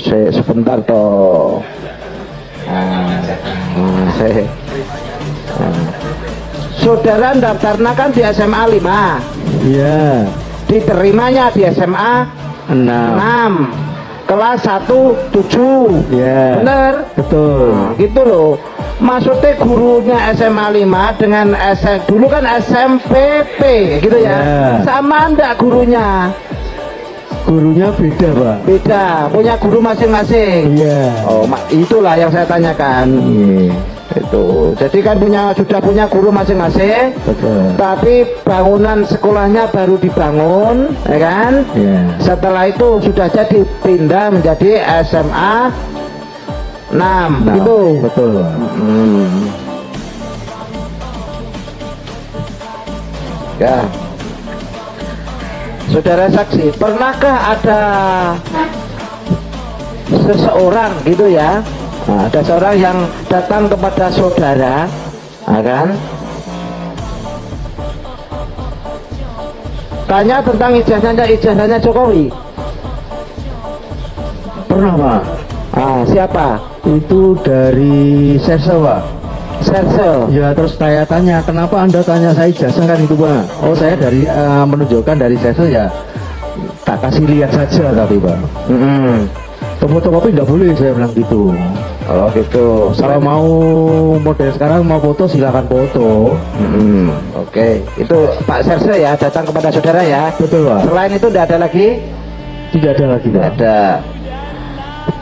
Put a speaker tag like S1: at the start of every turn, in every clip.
S1: sebentar toh. Saudara daftarnya kan di SMA 5.
S2: Iya.
S1: Diterimanya di SMA 6. Kelas 1 7.
S2: Iya.
S1: Bener?
S2: Betul.
S1: Nah, gitu loh. Maksudnya gurunya SMA 5 dengan dulu kan SMPP gitu ya.
S2: Yeah.
S1: Sama enggak gurunya?
S2: Gurunya beda, Pak.
S1: Beda, punya guru masing-masing.
S2: Iya.
S1: Oh, itulah yang saya tanyakan.
S2: Iya.
S1: Itu. Jadi kan sudah punya guru masing-masing.
S2: Betul.
S1: Tapi bangunan sekolahnya baru dibangun, ya kan?
S2: Iya.
S1: Setelah itu sudah jadi pindah menjadi SMA 6
S2: Nah,
S1: gitu.
S2: betul.
S1: Ya. Saudara saksi, pernahkah ada seseorang gitu ya? Nah, ada seorang yang datang kepada saudara, kan? Tanya tentang ijazahnya Jokowi.
S2: Pernah, Pak.
S1: Siapa?
S2: Itu dari Serse, Pak.
S1: Serse.
S2: Ya, terus saya tanya, kenapa Anda tanya saya ijazah kan itu, Pak? Oh, saya dari menunjukkan dari Serse ya. Tak kasih lihat saja tapi, Pak. Fotokopi nggak boleh, saya bilang gitu.
S1: Oh gitu.
S2: Kalau mau model sekarang mau foto silakan foto.
S1: Oke. Itu Pak Serse ya datang kepada saudara ya.
S2: Betul, Pak.
S1: Selain itu tidak ada lagi?
S2: Tidak ada lagi,
S1: Tidak
S2: Pak.
S1: ada.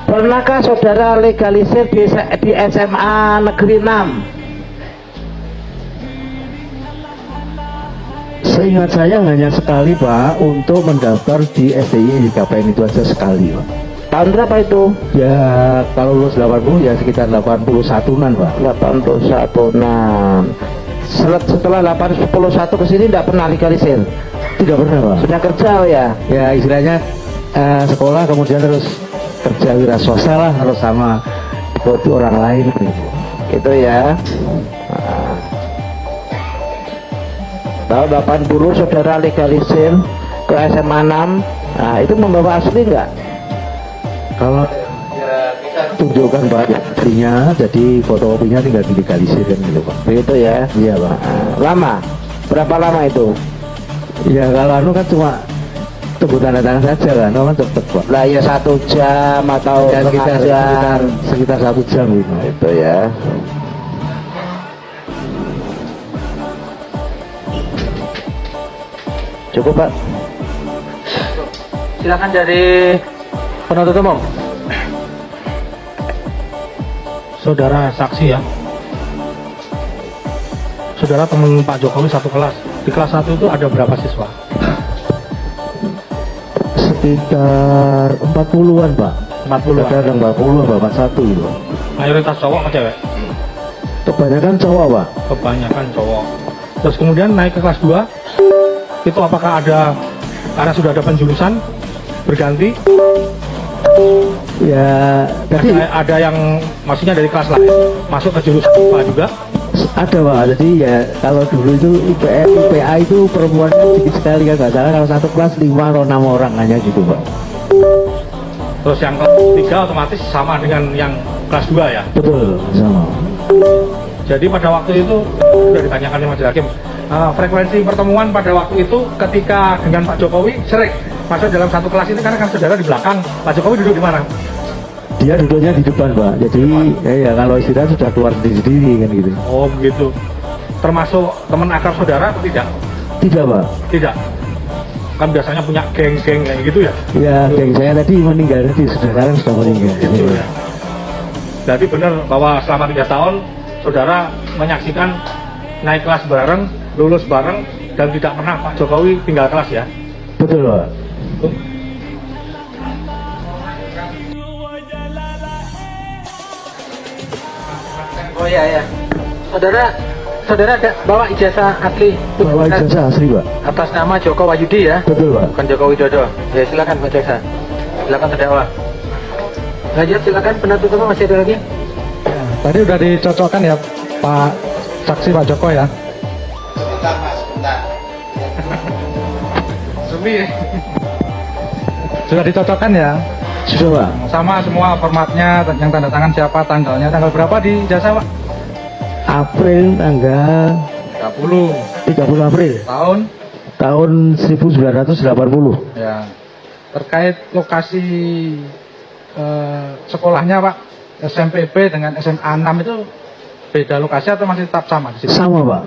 S1: Pernahkah saudara legalisir di SMA Negeri 6?
S2: Seingat saya hanya sekali, Pak, untuk mendaftar di STI di KPN itu aja sekali, Pak.
S1: Tahun berapa itu?
S2: Ya, kalau lulus 80 ya sekitar 81-an, Pak.
S1: 81. Setelah 81 ke sini tidak pernah legalisir?
S2: Tidak pernah, Pak.
S1: Sudah kerja ya?
S2: Ya, istilahnya sekolah kemudian terus kerja wira swasta lah, harus sama seperti orang lain gitu.
S1: Gitu ya. Tahun 80 saudara legalisir ke SMA 6. Nah, itu membawa asli enggak?
S2: Kalau ya kita tunjukkan, Pak, aslinya, jadi fotokopinya tinggal dilegalisir kan gitu, Pak.
S1: Begitu ya?
S2: Iya, Pak.
S1: Lama? Berapa lama itu?
S2: Ya kalau anu kan cuma tunggu tanda tangan saja kan, kan cepet, Pak.
S1: Lah ya 1 jam atau
S2: Ya, sekitar 1 jam gitu.
S1: Itu ya. Cukup, Pak.
S3: Silakan dari penuntut umum.
S4: Saudara saksi ya. Saudara teman Pak Jokowi satu kelas. Di kelas 1 itu ada berapa siswa?
S2: Sekitar 40-an, Pak.
S4: 40.
S2: Ada 40 apa 41 gitu, Pak.
S4: Mayoritas cowok atau cewek?
S2: Kebanyakan cowok, Pak.
S4: Kebanyakan cowok. Terus kemudian naik ke kelas 2, itu apakah ada, karena sudah ada penjurusan berganti?
S2: Ya, tadi
S4: Ada yang maksudnya dari kelas lain masuk ke jurusan IPA juga?
S2: ada, Pak. Jadi ya kalau dulu itu IPA itu perempuannya sedikit sekali kan, nggak salah kalau satu kelas 5 atau 6 orang hanya gitu, Pak.
S4: Terus yang kelas 3 otomatis sama dengan yang kelas 2 ya?
S2: Betul, sama.
S4: Jadi pada waktu itu sudah ditanyakan oleh Majelis Hakim, frekuensi pertemuan pada waktu itu ketika dengan Pak Jokowi sering masuk dalam satu kelas ini, karena kan saudara di belakang, Pak Jokowi duduk di mana?
S2: Dia duduknya di depan, Pak. Jadi ya kalau istirahat sudah keluar sendiri kan gitu.
S4: Oh begitu. Termasuk teman akrab saudara atau tidak?
S2: Tidak, Pak.
S4: Tidak. Kan biasanya punya geng-geng kayak gitu ya?
S2: Ya, geng saya tadi meninggal, tadi sekarang sudah meninggal.
S4: Gitu ya. Jadi benar bahwa selama 3 tahun saudara menyaksikan naik kelas bareng, lulus bareng, dan tidak pernah Pak Jokowi tinggal kelas ya?
S2: Betul, Pak.
S3: Oh iya ya. Saudara ada bawa ijazah asli?
S2: Bawa ijazah asli, Pak.
S3: Atas nama Joko Wahyudi ya?
S2: Betul, Pak.
S3: Bukan Joko Widodo. Ya silakan Pak Jaksa. Silakan terdakwa. Lanjut silakan penuntut umum, masih ada lagi?
S4: Tadi udah dicocokkan ya Pak saksi Pak Joko ya?
S1: Sebentar, Mas, sebentar.
S4: Sudah dicocokkan ya
S2: Sudah Pak.
S4: Sama semua formatnya, yang tanda tangan siapa, tanggalnya, tanggal berapa di ijazah Pak?
S2: April tanggal
S4: 30
S2: April
S4: tahun
S2: 1980.
S4: ya. Terkait lokasi sekolahnya Pak, SMPB dengan SMA 6 itu beda lokasi atau masih tetap sama di situ?
S2: Sama Pak.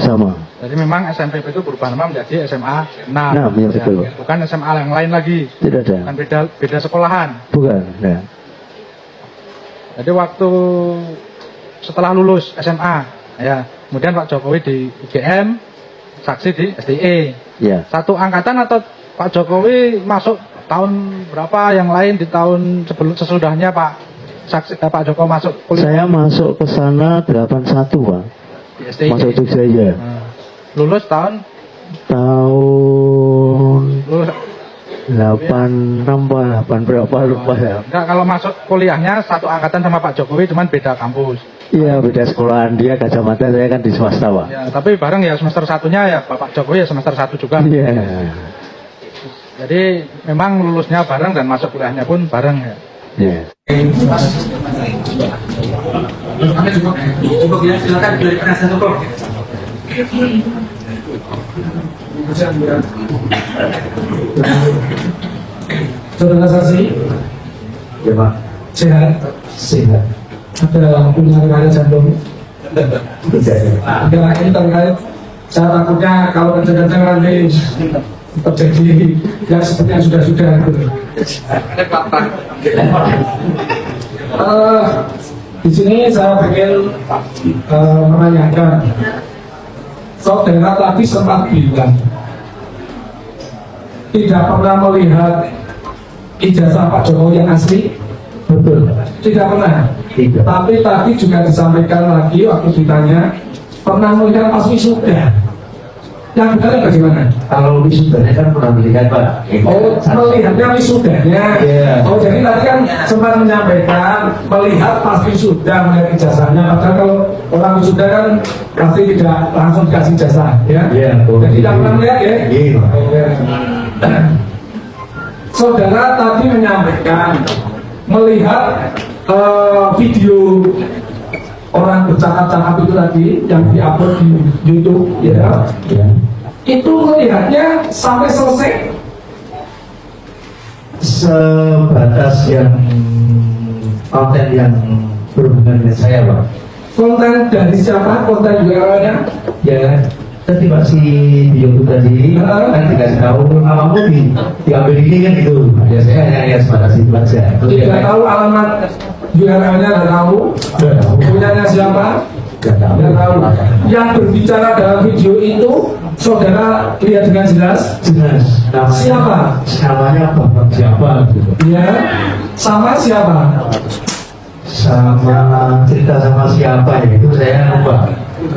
S2: Sama.
S4: Jadi memang SMPB itu berubah nama menjadi SMA 6.
S2: Ya, betul.
S4: Bukan SMA yang lain lagi.
S2: Tidak ada.
S4: Bukan beda sekolahan.
S2: Bukan. Ya.
S4: Jadi waktu setelah lulus SMA, ya, kemudian Pak Jokowi di UGM, saksi di SDE.
S2: Ya.
S4: Satu angkatan atau Pak Jokowi masuk tahun berapa, yang lain di tahun sesudahnya Pak Jokowi masuk kuliah?
S2: Saya masuk ke sana 81 Pak.
S4: Di SDE.
S2: Masuk Jogja ya.
S4: Lulus tahun lulus
S2: 86 8 berapa lupa ya.
S4: enggak, kalau masuk kuliahnya satu angkatan sama Pak Jokowi, cuman beda kampus.
S2: Iya, beda sekolahan, dia Gajah Mada, saya kan di swasta Pak.
S4: Ya, tapi bareng ya, semester satunya ya Bapak Jokowi ya semester 1 juga.
S2: Iya.
S4: Jadi memang lulusnya bareng dan masuk kuliahnya pun bareng ya.
S2: Iya.
S3: Cukup ya, silakan dari penasihat hukum.
S5: Saudara saksi,
S2: Ya Pak.
S5: sehat. Ada punya rekan jantung. Karena ini terkait, saya takutnya kalau kencang-kencang nanti terjadi yang seperti yang sudah-sudah. Di sini saya ingin menanyakan, saudara tadi sempat bilang tidak pernah melihat ijazah Pak Jokowi yang asli. Betul. Tidak pernah.
S2: Tidak.
S5: Tapi tadi juga disampaikan lagi waktu ditanya, pernah melihat pas wisuda. Yang benar bagaimana?
S2: Kalau wisudanya kan pernah melihat Pak.
S5: Oh, melihatnya wisudanya.
S2: Iya.
S5: Oh, jadi tadi kan sempat menyampaikan melihat pas wisuda, melihat ijazahnya. Padahal kalau orang wisuda kan pasti tidak langsung dikasih ijazah, ya.
S2: Iya.
S5: Jadi tidak pernah melihat ya.
S2: Iya.
S5: Iya. Saudara tadi menyampaikan melihat video orang bercakap-cakap itu tadi yang diupload di YouTube, ya.
S2: Ya.
S5: Itu melihatnya sampai selesai.
S2: Sebatas yang konten yang berhubungan dengan saya Pak.
S5: Konten dari siapa? Konten URL-nya?
S2: Ya, tadi Pak si di YouTube tadi kan dikasih tahu kamu diambil ini kan gitu. Ya saya hanya sebatas itu aja.
S5: Tidak tahu alamat URL-nya, tidak tahu. Punyanya siapa?
S2: Tidak tahu.
S5: Tidak tahu. Yang berbicara dalam video itu saudara lihat dengan jelas.
S2: Jelas.
S5: Siapa?
S2: Namanya Bapak siapa gitu.
S5: Ya. Sama siapa?
S2: Sama cerita sama siapa ya itu saya lupa.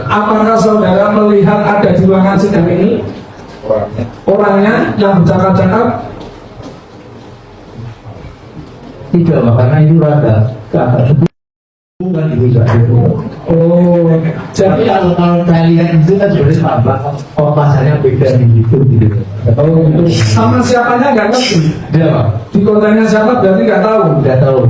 S5: Apakah saudara melihat ada di ruangan sidang ini orangnya yang bercakap-cakap?
S2: Tidak Pak, karena itu rada agak bukan itu juga itu.
S5: Oh,
S2: Tapi
S5: jadi
S2: kalau kalian itu kan sebenarnya apa? Oh pasarnya beda di gitu gitu.
S5: sama siapanya nggak ngerti.
S2: Tidak Pak,
S5: Di kontennya siapa berarti nggak tahu.
S2: tidak tahu.